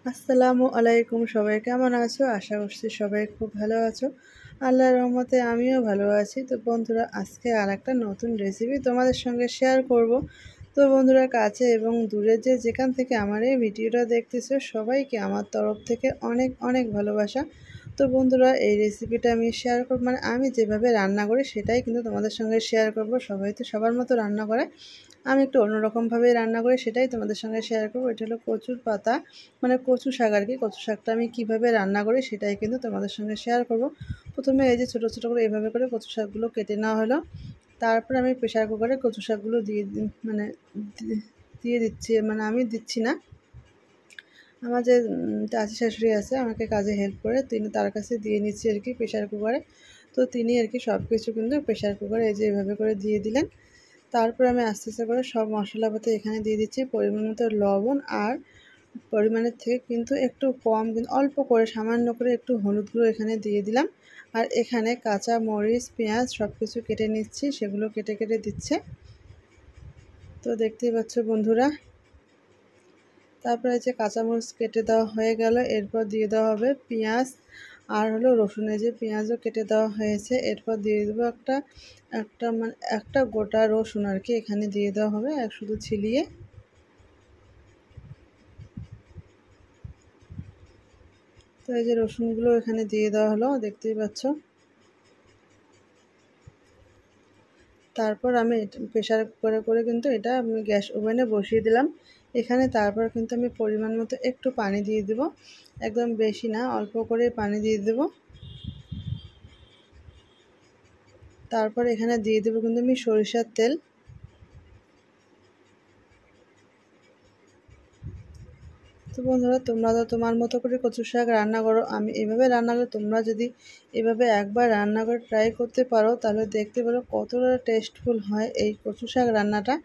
আসসালামু আলাইকুম, সবাই কেমন আছো? আশা করছি সবাই খুব ভালো আছো। আল্লাহর রহমতে আমিও ভালো আছি। তো বন্ধুরা, আজকে আর একটা নতুন রেসিপি তোমাদের সঙ্গে শেয়ার করব। তো বন্ধুরা, কাছে এবং দূরে যেখান থেকে আমার এই ভিডিওটা দেখতেছো, সবাইকে আমার তরফ থেকে অনেক অনেক ভালোবাসা। তো বন্ধুরা, এই রেসিপিটা আমি শেয়ার করব, মানে আমি যেভাবে রান্না করি সেটাই কিন্তু তোমাদের সঙ্গে শেয়ার করব। সবাই তো সবার মতো রান্না করে, আমি একটু অন্যরকমভাবে রান্না করি, সেটাই তোমাদের সঙ্গে শেয়ার করবো। এটা হলো কচুর পাতা, মানে কচু শাক আর কি। কচু শাকটা আমি কীভাবে রান্না করি সেটাই কিন্তু তোমাদের সঙ্গে শেয়ার করব। প্রথমে এই যে ছোটো ছোটো করে এভাবে করে কচু শাকগুলো কেটে নেওয়া হলো। তারপর আমি প্রেশার কুকারে কচু শাকগুলো দিয়ে দিচ্ছি, মানে আমি দিচ্ছি না, আমার যে চাচি শাশুড়ি আছে আমাকে কাজে হেল্প করে, তার কাছে দিয়ে নিচ্ছি আর কি প্রেশার কুকারে। তো তিনি আর কি সব কিছু কিন্তু প্রেশার কুকারে এই যে এভাবে করে দিয়ে দিলেন। তারপর আমি আস্তে আস্তে করে সব মশলাপাতি এখানে দিয়ে দিচ্ছি, পরিমাণ মতো লবণ, আর পরিমাণের থেকে কিন্তু একটু কম, কিন্তু অল্প করে সামান্য করে একটু হলুদ গুঁড়ো এখানে দিয়ে দিলাম। আর এখানে কাঁচা মরিচ, পেঁয়াজ সব কিছু কেটে নিচ্ছি, সেগুলো কেটে কেটে দিচ্ছে। তো দেখতেই পাচ্ছ বন্ধুরা। তারপরে যে কাঁচামরিচ কেটে দেওয়া হয়ে গেল, এরপর দিয়ে দেওয়া হবে পেঁয়াজ আর হলো রসুনের যে পেঁয়াজও কেটে দেওয়া হয়েছে। এরপর দিয়ে দেবো একটা গোটা রসুন আর কি, এখানে দিয়ে দেওয়া হবে শুধু ছিলিয়ে। তো এই যে রসুনগুলো এখানে দিয়ে দেওয়া হলো, দেখতেই পাচ্ছ। তারপর আমি প্রেশার কুকারে করে কিন্তু এটা আমি গ্যাস ওভেনে বসিয়ে দিলাম এখানে। তারপর কিন্তু আমি পরিমাণ মতো একটু পানি দিয়ে দেবো, একদম বেশি না, অল্প করে পানি দিয়ে দেবো। তারপর এখানে দিয়ে দেবো কিন্তু আমি সরিষার তেল। তো বন্ধুরা, তোমরা তো তোমার মতো করে কচু শাক রান্না করো, আমি এভাবে রান্না করি। তোমরা যদি এভাবে একবার রান্না করে ট্রাই করতে পারো, তাহলে দেখতে পারো কতটা টেস্টফুল হয় এই কচু শাক রান্নাটা।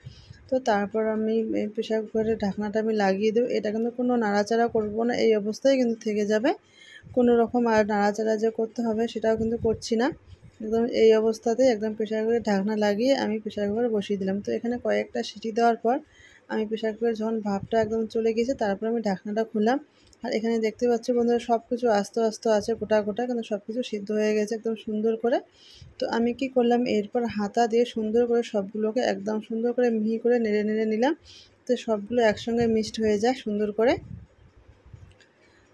তো তারপর আমি এই প্রেশার কুকারের ঢাকনাটা আমি লাগিয়ে দেবো। এটা কিন্তু কোনো নাড়াচাড়া করবো না, এই অবস্থায় কিন্তু থেকে যাবে। কোনো রকম আর নাড়াচাড়া যে করতে হবে সেটাও কিন্তু করছি না, একদম এই অবস্থাতে একদম প্রেশার কুকারের ঢাকনা লাগিয়ে আমি প্রেশার কুকারে বসিয়ে দিলাম। তো এখানে কয়েকটা সিটি দেওয়ার পর আমি প্রেশার কুকারে যখন ভাপটা একদম চলে গিয়েছে, তারপর আমি ঢাকনাটা খুললাম। আর এখানে দেখতে পাচ্ছি বন্ধুরা, সব কিছু আস্তে আস্তে আছে, গোটা গোটা, কিন্তু সব কিছু সিদ্ধ হয়ে গেছে একদম সুন্দর করে। তো আমি কি করলাম, এরপর হাতা দিয়ে সুন্দর করে সবগুলোকে একদম সুন্দর করে মিহি করে নেড়ে নেড়ে নিলাম, তো সবগুলো একসঙ্গে মিক্সড হয়ে যায় সুন্দর করে।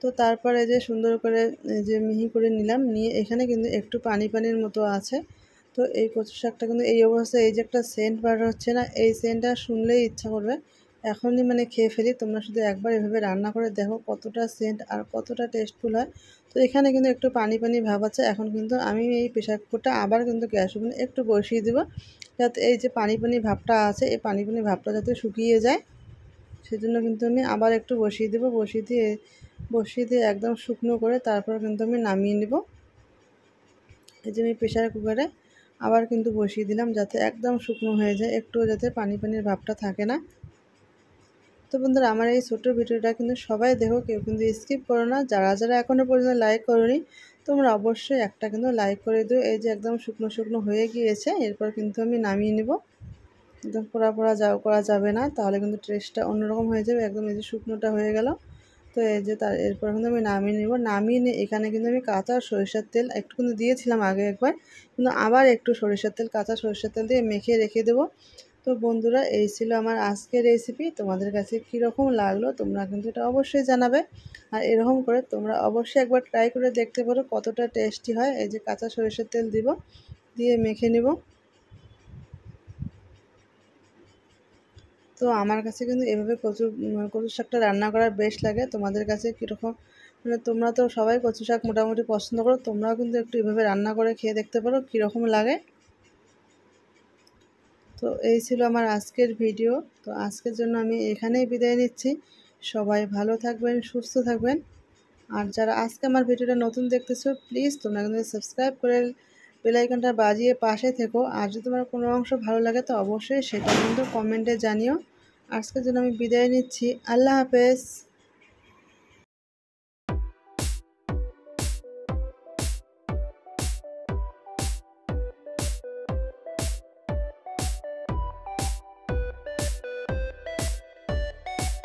তো তারপরে যে সুন্দর করে যে মিহি করে নিলাম, নিয়ে এখানে কিন্তু একটু পানি পানির মতো আছে। তো এই কচু শাকটা কিন্তু এই অবস্থায় এই যে একটা সেন্ট বার হচ্ছে না, এই সেন্টটা শুনলেই ইচ্ছা করবে এখনই মানে খেয়ে ফেলি। তোমরা শুধু একবার এভাবে রান্না করে দেখো কতটা সেন্ট আর কতটা টেস্টফুল হয়। তো এখানে কিন্তু একটু পানি পানি ভাব আছে। এখন কিন্তু আমি এই প্রেশার কুকারটা আবার কিন্তু গ্যাস ওভেনে একটু বসিয়ে দেবো, যাতে এই যে পানি পানি ভাবটা আছে, এই পানি পানি ভাবটা যাতে শুকিয়ে যায়। সেজন্য কিন্তু আমি আবার একটু বসিয়ে দেবো, বসিয়ে দিয়ে একদম শুকনো করে তারপর কিন্তু আমি নামিয়ে নেব। এই যে আমি প্রেশার কুকারে আবার কিন্তু বসিয়ে দিলাম, যাতে একদম শুকনো হয়ে যায়, একটুও যাতে পানি পানির ভাবটা থাকে না। তো বন্ধুরা, আমার এই ছোট্ট ভিডিওটা কিন্তু সবাই দেখো, কেউ কিন্তু স্কিপ করো না। যারা যারা এখনও পর্যন্ত লাইক করোনি, তোমরা অবশ্যই একটা কিন্তু লাইক করে দিও। এই যে একদম শুকনো শুকনো হয়ে গিয়েছে, এরপর কিন্তু আমি নামিয়ে নেব। একদম পোড়া পোড়া করা যাবে না, তাহলে কিন্তু টেস্টটা অন্যরকম হয়ে যাবে। একদম এই যে শুকনোটা হয়ে গেল। তো এই যে এরপর কিন্তু আমি নামিয়ে নেব। নামিয়ে নিয়ে এখানে কিন্তু আমি কাঁচা সরিষার তেল একটু কিন্তু দিয়েছিলাম আগে একবার, কিন্তু আবার একটু কাঁচা সরিষার তেল দিয়ে মেখে রেখে দেবো। তো বন্ধুরা, এই ছিল আমার আজকের রেসিপি। তোমাদের কাছে কীরকম লাগলো তোমরা কিন্তু এটা অবশ্যই জানাবে। আর এরকম করে তোমরা অবশ্যই একবার ট্রাই করে দেখতে পারো কতটা টেস্টি হয়। এই যে কাঁচা সরিষার তেল দিয়ে মেখে নেব। তো আমার কাছে কিন্তু এভাবে কচু শাকটা রান্না করার বেশ লাগে। তোমাদের কাছে কীরকম, মানে তোমরা তো সবাই কচু শাক মোটামুটি পছন্দ করো, তোমরাও কিন্তু একটু এভাবে রান্না করে খেয়ে দেখতে পারো কীরকম লাগে। তো এই ছিল আমার আজকের ভিডিও। তো আজকের জন্য আমি এখানেই বিদায় নিচ্ছি। সবাই ভালো থাকবেন, সুস্থ থাকবেন। আর যারা আজকে আমার ভিডিওটা নতুন দেখতেছো, প্লিজ তোমরা কিন্তু সাবস্ক্রাইব করে বেল আইকনটা বাজিয়ে পাশে থেকো। আর যদি তোমার কোনো অংশ ভালো লাগে, তো অবশ্যই সেটা কিন্তু কমেন্টে জানিও। আজকের জন্য আমি বিদায় নিচ্ছি। আল্লাহ হাফেজ।